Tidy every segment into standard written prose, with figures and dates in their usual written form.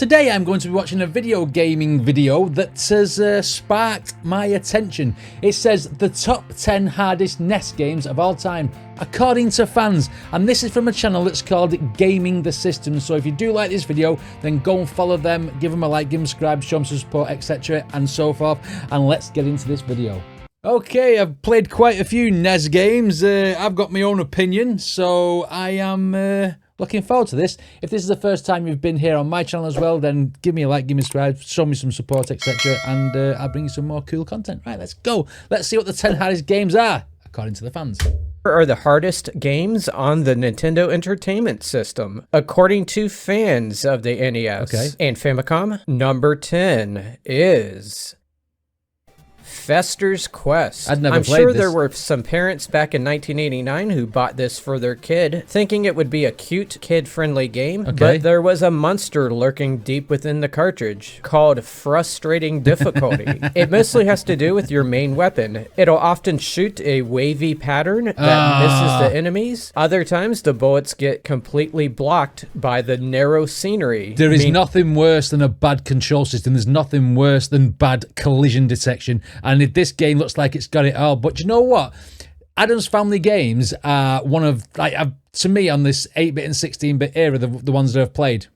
Today I'm going to be watching a video gaming video that has sparked my attention. It says the top 10 hardest NES games of all time, according to fans. And this is from a channel that's called Gaming the System. So if you do like this video, then go and follow them, give them a like, give them a subscribe, show them some support, etc. and so forth. And let's get into this video. Okay, I've played quite a few NES games. I've got my own opinion, so I am looking forward to this. If this is the first time you've been here on my channel as well, then give me a like, give me a subscribe, show me some support, etc. And I'll bring you some more cool content. Right, let's go. Let's see what the 10 hardest games are, according to the fans. What are the hardest games on the Nintendo Entertainment System, according to fans of the NES and Famicom? Number 10 is Fester's Quest. I'd never I'm played sure this. there were some parents back in 1989 who bought this for their kid, thinking it would be a cute, kid-friendly game, but there was a monster lurking deep within the cartridge called Frustrating Difficulty. It mostly has to do with your main weapon. It'll often shoot a wavy pattern that misses the enemies. Other times, the bullets get completely blocked by the narrow scenery. There is nothing worse than a bad control system. There's nothing worse than bad collision detection. And if this game looks like it's got it all. But you know what? Addams Family games are one of, to me, on this 8-bit and 16-bit era, the ones that I've played,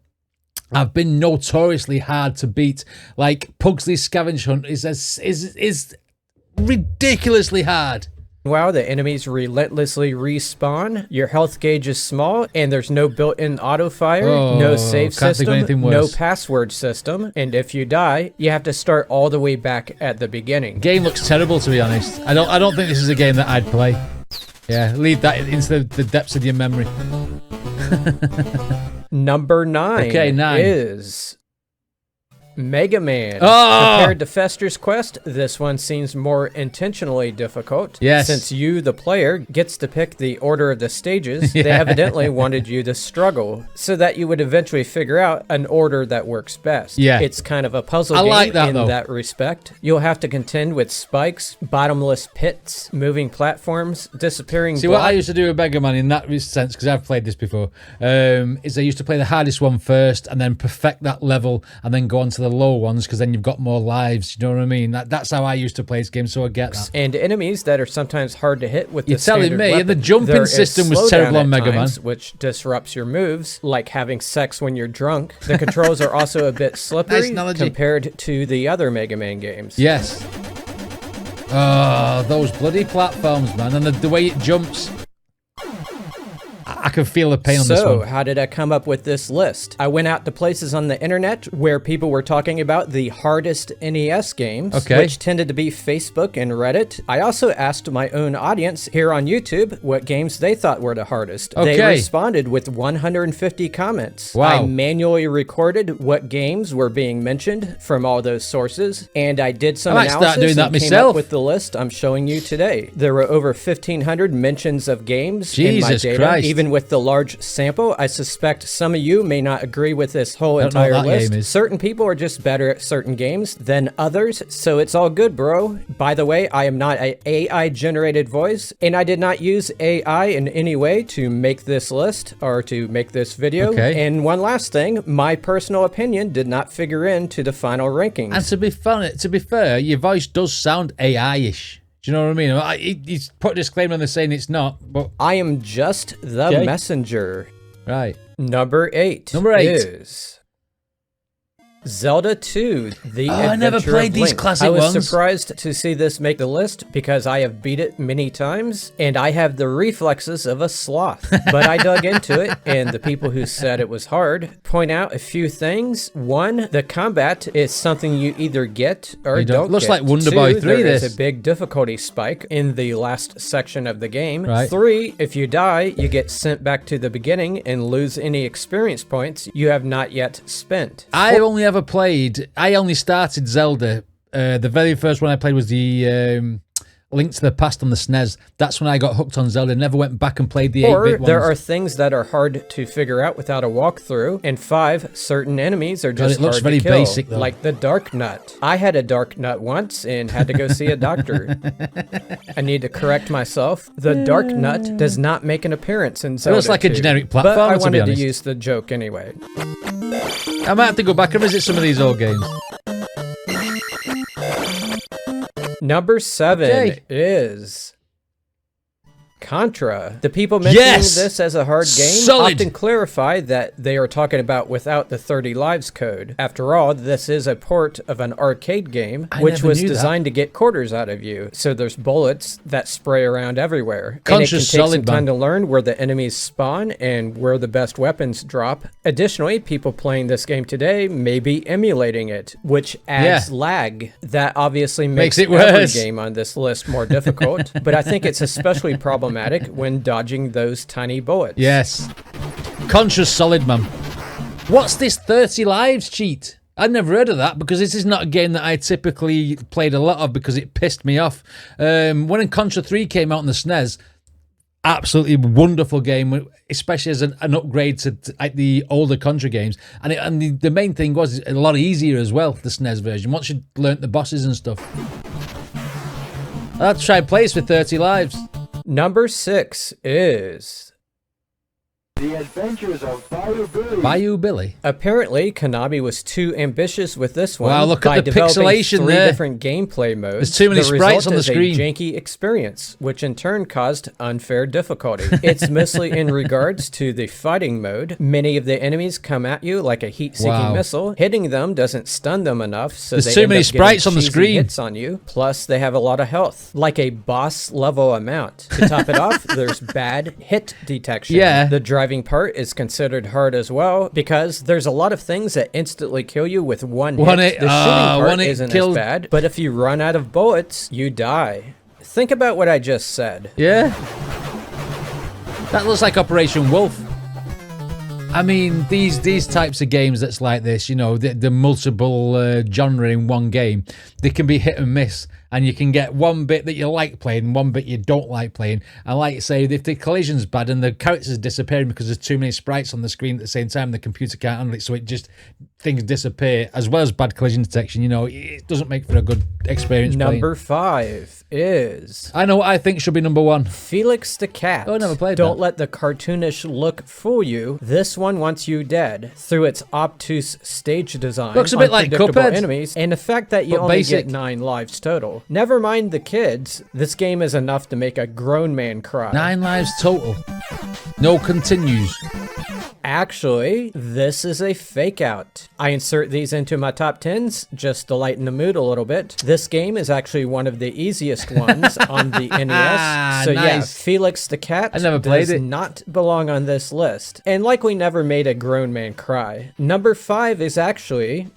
have been notoriously hard to beat. Like Pugsley's Scavenge Hunt is ridiculously hard. Wow, the enemies relentlessly respawn, your health gauge is small, and there's no built-in auto-fire, no save system, no password system, and if you die, you have to start all the way back at the beginning. Game looks terrible, to be honest. I don't think this is a game that I'd play. Yeah, leave that into the depths of your memory. Number 9 is Mega Man. Compared to Fester's Quest, this one seems more intentionally difficult. Yes. Since you, the player, gets to pick the order of the stages, they evidently wanted you to struggle so that you would eventually figure out an order that works best. Yeah. It's kind of a puzzle game in that respect. You'll have to contend with spikes, bottomless pits, moving platforms, disappearing See, what I used to do with Mega Man in that sense, because I've played this before, is I used to play the hardest one first and then perfect that level and then go on to the low ones, because then you've got more lives. You know what I mean? That's how I used to play this game, so I get that. And enemies that are sometimes hard to hit with the standard weapon. You're telling me the jumping system was terrible on Mega Man, which disrupts your moves, like having sex when you're drunk. The controls are also a bit slippery compared to the other Mega Man games. Yes. Oh, those bloody platforms, man, and the way it jumps. I can feel the pain on this one. So, how did I come up with this list? I went out to places on the internet where people were talking about the hardest NES games, which tended to be Facebook and Reddit. I also asked my own audience here on YouTube what games they thought were the hardest. They responded with 150 comments. Wow. I manually recorded what games were being mentioned from all those sources, and I did some analysis and came up with the list I'm showing you today. There were over 1,500 mentions of games in my data, even with the large sample. I suspect some of you may not agree with this whole entire list. Certain people are just better at certain games than others, so it's all good, bro. By the way, I am not an AI-generated voice, and I did not use AI in any way to make this list or to make this video. And one last thing, my personal opinion did not figure into the final rankings. And to be fair, your voice does sound AI-ish. Do you know what I mean? He's put a disclaimer on the saying it's not, but I am just the messenger. Right. Number 8 is Zelda 2, The Adventure I never played these classic ones. I was surprised to see this make the list because I have beat it many times and I have the reflexes of a sloth. But I dug into it, and the people who said it was hard point out a few things. One, the combat is something you either get or don't Looks get. like Wonder Boy 3. There is a big difficulty spike in the last section of the game. 3, if you die, you get sent back to the beginning and lose any experience points you have not yet spent. I only started Zelda. The very first one I played was the Link to the Past on the SNES. That's when I got hooked on Zelda. Never went back and played the 8-bit ones. There are things that are hard to figure out without a walkthrough. And 5, certain enemies are just hard to kill. It looks very basic, though. Like the Dark Nut. I had a Dark Nut once and had to go see a doctor. I need to correct myself. The Dark Nut does not make an appearance in Zelda. It looks like a generic platform, but I wanted to use the joke anyway. I might have to go back and visit some of these old games. Number 7 is Contra. The people mentioning this as a hard game often clarify that they are talking about without the 30 lives code. After all, this is a port of an arcade game, which was designed to get quarters out of you. So there's bullets that spray around everywhere. And it can take some time to learn where the enemies spawn and where the best weapons drop. Additionally, people playing this game today may be emulating it, which adds lag. That obviously makes every game on this list more difficult, but I think it's especially problematic when dodging those tiny bullets. Yes. Contra's solid, man. What's this 30 lives cheat? I'd never heard of that because this is not a game that I typically played a lot of because it pissed me off. When Contra 3 came out on the SNES, absolutely wonderful game, especially as an upgrade to the older Contra games. And the main thing was a lot easier as well, the SNES version, once you learnt the bosses and stuff. I'll try and play this with 30 lives. Number 6 is The Adventures of Bayou Billy. Bayou Billy. Apparently, Konami was too ambitious with this one. Wow, look at the pixelation three there. Different gameplay modes. There's too many sprites on the screen. A janky experience, which in turn caused unfair difficulty. It's mostly in regards to the fighting mode. Many of the enemies come at you like a heat-seeking missile. Hitting them doesn't stun them enough, so there's too many sprites on the screen. Hits on you. Plus, they have a lot of health, like a boss-level amount. To top it off, there's bad hit detection. Yeah. The driving part is considered hard as well because there's a lot of things that instantly kill you with one hit. The shooting part isn't as bad, but if you run out of bullets, you die. Think about what I just said. Yeah. That looks like Operation Wolf. I mean, these types of games that's like this, you know, the multiple genre in one game, they can be hit and miss. And you can get one bit that you like playing and one bit you don't like playing. And like I say, if the collision's bad and the characters are disappearing because there's too many sprites on the screen at the same time, the computer can't handle it, so it just, things disappear, as well as bad collision detection, you know, it doesn't make for a good experience playing. Number 5 is... I know what I think should be number 1. Felix the Cat. Oh, I never played Don't let the cartoonish look fool you. This one wants you dead through its obtuse stage design. Looks a bit like Cuphead. Enemies, and the fact that you only get 9 lives total. Never mind the kids, this game is enough to make a grown man cry. 9 lives total. No continues. Actually, this is a fake out. I insert these into my top 10s just to lighten the mood a little bit. This game is actually one of the easiest ones on the NES. So yeah, Felix the Cat does not belong on this list. And likely never made a grown man cry. Number 5 is actually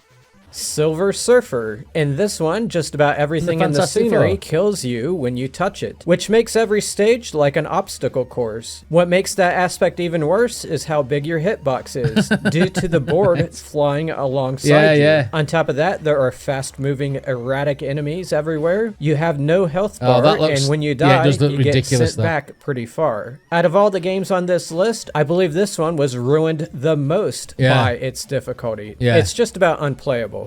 Silver Surfer. In this one, just about everything in the scenery kills you when you touch it, which makes every stage like an obstacle course. What makes that aspect even worse is how big your hitbox is, due to the board flying alongside you. On top of that, there are fast-moving, erratic enemies everywhere. You have no health bar, and when you die, you get sent back pretty far. Out of all the games on this list, I believe this one was ruined the most by its difficulty. It's just about unplayable.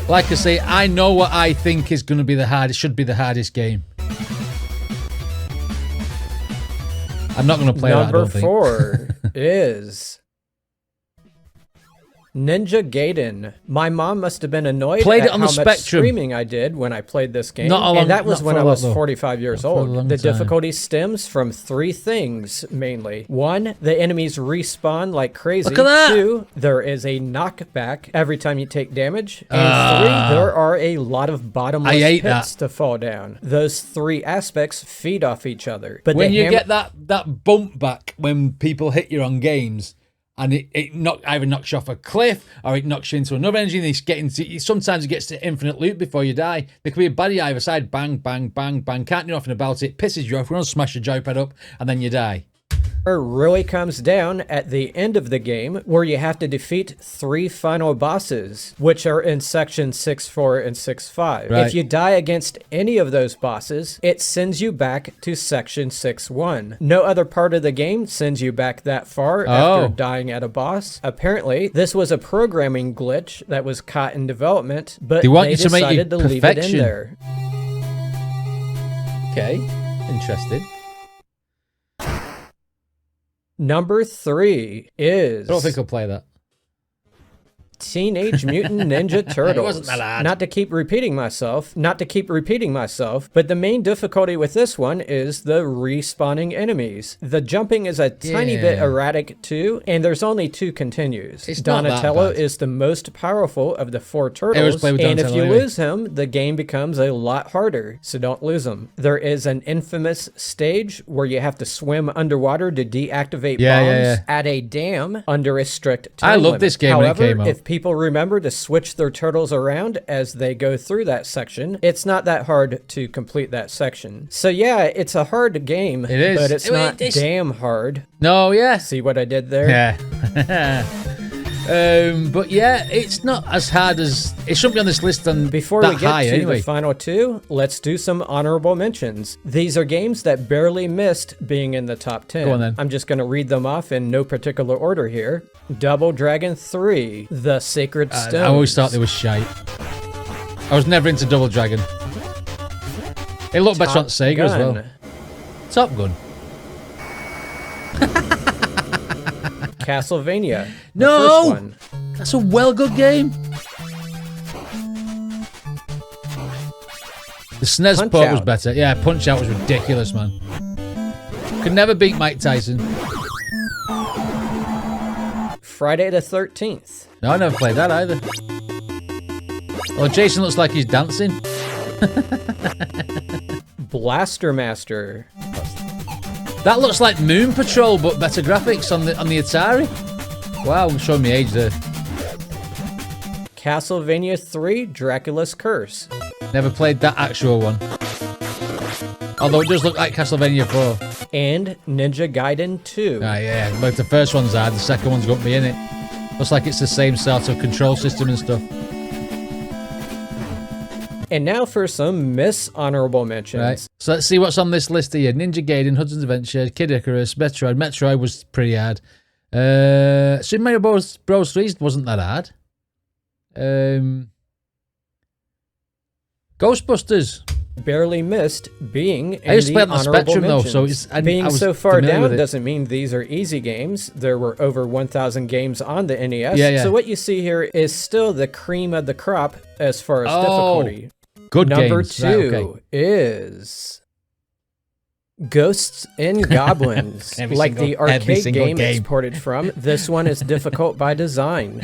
Like I say, I know what I think is going to be the hardest, should be the hardest game. I'm not going to play that, I don't think. Number 4 is Ninja Gaiden. My mom must have been annoyed at how much screaming I did when I played this game, and that was when I was 45 years old. The difficulty stems from 3 things, mainly. 1, the enemies respawn like crazy. Look at that. 2, there is a knockback every time you take damage. And 3, there are a lot of bottomless pits to fall down. Those 3 aspects feed off each other. But when you get that bump back when people hit you on games, and it either knocks you off a cliff or it knocks you into another engine. Sometimes it gets to infinite loop before you die. There could be a baddie either side, bang, bang, bang, bang. Can't do nothing about it. Pisses you off. We're going to smash your joypad up, and then you die. Really comes down at the end of the game, where you have to defeat 3 final bosses, which are in section 6.4 and 6.5. If you die against any of those bosses, it sends you back to section 6.1. No other part of the game sends you back that far after dying at a boss. Apparently, this was a programming glitch that was caught in development, but they decided to leave it in there. Okay, interested. Number 3 is... I don't think I'll play that. Teenage Mutant Ninja Turtles. It wasn't that hard. Not to keep repeating myself, but the main difficulty with this one is the respawning enemies. The jumping is a tiny bit erratic too, and there's only 2 continues. Donatello is the most powerful of the 4 turtles, and if you lose him, the game becomes a lot harder, so don't lose him. There is an infamous stage where you have to swim underwater to deactivate bombs at a dam under a strict time limit. This game. However, when it came out. if people remember to switch their turtles around as they go through that section, it's not that hard to complete that section. So yeah, it's a hard game, it is. But it's not damn hard. No, yeah. See what I did there? Yeah. But yeah, it's not as hard as it shouldn't be on this list. And before we get to the final 2, let's do some honorable mentions. These are games that barely missed being in the top 10. Go on then. I'm just going to read them off in no particular order here. Double Dragon 3, The Sacred Stones. I always thought they were shite. I was never into Double Dragon. It looked better on Sega as well. Top Gun. Castlevania. No! That's a well good game. The SNES port was better. Yeah, Punch Out was ridiculous, man. Could never beat Mike Tyson. Friday the 13th. No, I never played that either. Oh, Jason looks like he's dancing. Blaster Master. That looks like Moon Patrol, but better graphics on the Atari. Wow, I'm showing me age there. Castlevania 3, Dracula's Curse. Never played that actual one. Although it does look like Castlevania 4. And Ninja Gaiden 2. Ah, yeah, but the first one's hard, the second one's got me in it. Looks like it's the same sort of control system and stuff. And now for some honorable mentions. Right, so let's see what's on this list here. Ninja Gaiden, Hudson's Adventure, Kid Icarus, Metroid. Metroid was pretty hard. Super Mario Bros. 3 wasn't that hard. Ghostbusters. Barely missed being in I used to play on the honorable Spectrum mentions. though, so being so far down doesn't mean these are easy games. There were over 1,000 games on the NES. So what you see here is still the cream of the crop as far as difficulty. Good Number games. 2 is Ghosts and Goblins. Like the arcade game it's ported from, this one is difficult by design.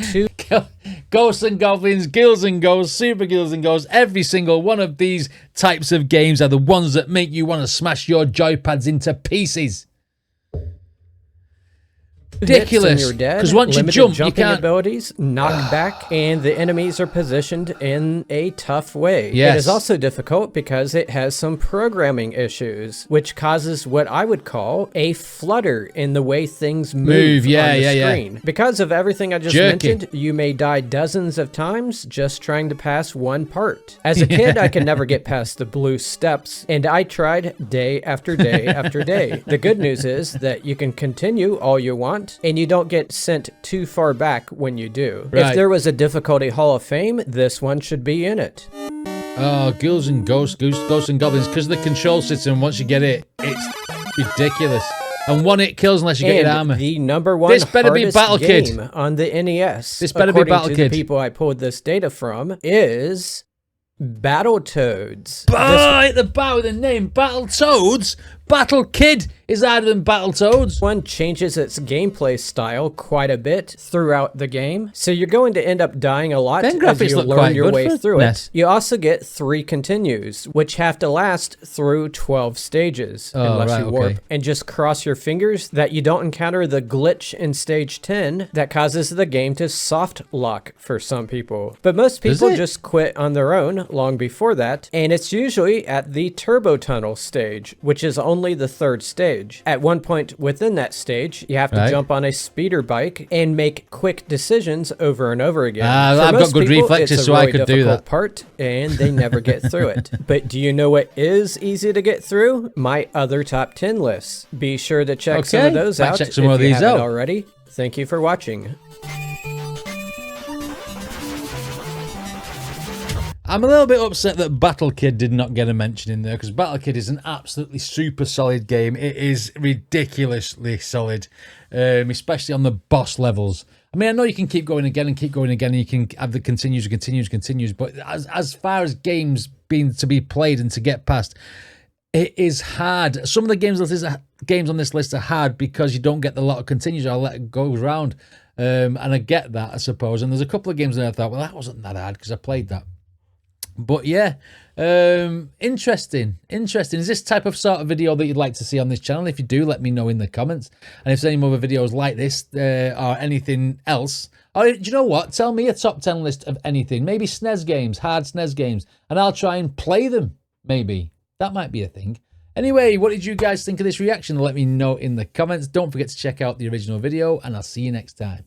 Ghosts and Goblins, Gills and Ghosts, Super Gills and Ghosts, every single one of these types of games are the ones that make you want to smash your joypads into pieces. Ridiculous. Because once you jump, you can't. Abilities, knockback, and the enemies are positioned in a tough way. Yes. It is also difficult because it has some programming issues, which causes what I would call a flutter in the way things move on the screen. Because of everything I just mentioned, you may die dozens of times just trying to pass one part. As a kid, I could never get past the blue steps, and I tried day after day after day. The good news is that you can continue all you want, and you don't get sent too far back when you do. Right. If there was a difficulty Hall of Fame, this one should be in it. Oh, Ghouls and Ghosts and Goblins, because of the control system, once you get it, it's ridiculous. And one hit kills unless you get your armor. The number one this better be Battle game Kid on the NES, this better be Battle to Kid. The people I pulled this data from is Battletoads. At the bow of the name, Battletoads. Battle Kid is harder than Battletoads. One changes its gameplay style quite a bit throughout the game, so you're going to end up dying a lot as you learn your way through it. You also get 3 continues, which have to last through 12 stages, unless you warp. And just cross your fingers that you don't encounter the glitch in stage 10 that causes the game to soft lock for some people. But most people just quit on their own long before that, and it's usually at the Turbo Tunnel stage, which is only the 3rd stage. At one point within that stage, you have to jump on a speeder bike and make quick decisions over and over again. I've got good reflexes, so I could do that. Part, and they never get through it. But do you know what is easy to get through? My other top 10 lists. Be sure to check some of those out if you haven't already. Thank you for watching. I'm a little bit upset that Battle Kid did not get a mention in there, because Battle Kid is an absolutely super solid game. It is ridiculously solid, especially on the boss levels. I mean, I know you can keep going again and keep going again, and you can have the continues, but as far as games being to be played and to get past, it is hard. Some of the games on this list are hard because you don't get the lot of continues or let it go around. And I get that, I suppose. And there's a couple of games that I thought, well, that wasn't that hard because I played that. But yeah, interesting. Is this type of sort of video that you'd like to see on this channel? If you do, let me know in the comments. And if there's any more videos like this or anything else, or do you know what? Tell me a top 10 list of anything. Maybe SNES games, hard SNES games, and I'll try and play them. Maybe that might be a thing. Anyway, what did you guys think of this reaction? Let me know in the comments. Don't forget to check out the original video, and I'll see you next time.